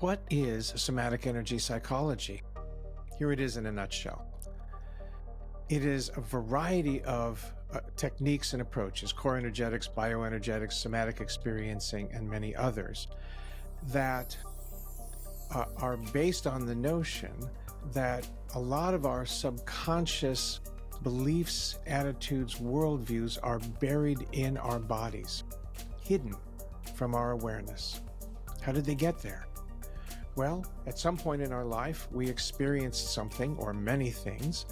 What is somatic energy psychology? Here it is in a nutshell. It is a variety of techniques and approaches, core energetics, bioenergetics, somatic experiencing, and many others that are based on the notion that a lot of our subconscious beliefs, attitudes, worldviews are buried in our bodies, hidden from our awareness. How did they get there? Well, at some point in our life, we experienced something or many things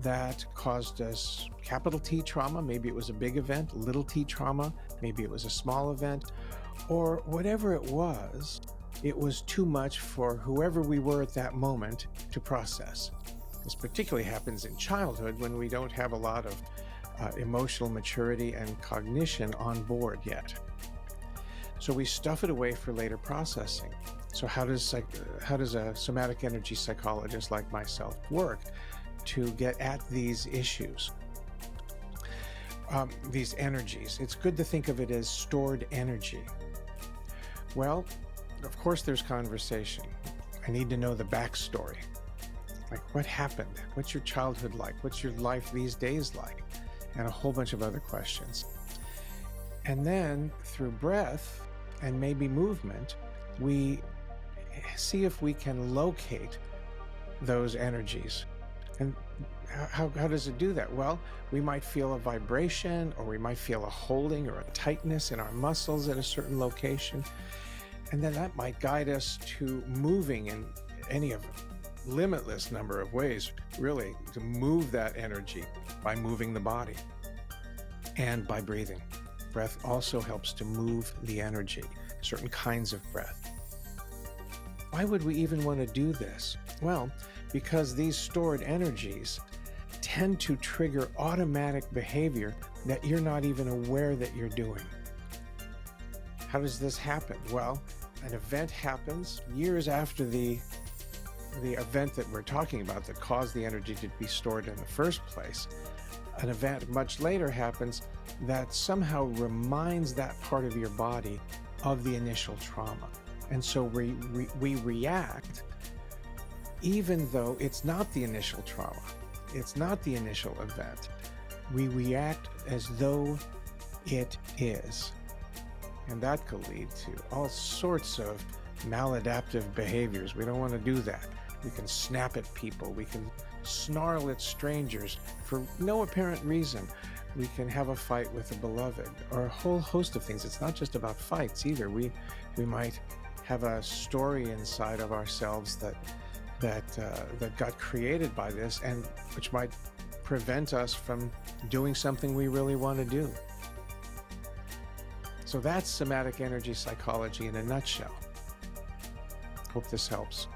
that caused us capital T trauma. Maybe it was a big event, little t trauma. Maybe it was a small event, or whatever it was too much for whoever we were at that moment to process. This particularly happens in childhood when we don't have a lot of emotional maturity and cognition on board yet. So we stuff it away for later processing. So how does a somatic energy psychologist like myself work to get at these issues, these energies? It's good to think of it as stored energy. Well, of course there's conversation. I need to know the backstory. Like, what happened? What's your childhood like? What's your life these days like? And a whole bunch of other questions. And then through breath and maybe movement, we see if we can locate those energies. And how does it do that? Well, we might feel a vibration, or we might feel a holding or a tightness in our muscles at a certain location. And then that might guide us to moving in any of limitless number of ways, really, to move that energy by moving the body and by breathing. Breath also helps to move the energy, certain kinds of breath. Why would we even want to do this? Well, because these stored energies tend to trigger automatic behavior that you're not even aware that you're doing. How does this happen? Well, an event happens years after the event that we're talking about that caused the energy to be stored in the first place. An event much later happens that somehow reminds that part of your body of the initial trauma. And so we react even though it's not the initial trauma, it's not the initial event. We react as though it is. And that could lead to all sorts of maladaptive behaviors. We don't want to do that. We can snap at people. We can snarl at strangers for no apparent reason. We can have a fight with a beloved, or a whole host of things. It's not just about fights either. We might have a story inside of ourselves that got created by this, and which might prevent us from doing something we really want to do. So that's somatic energy psychology in a nutshell. Hope this helps.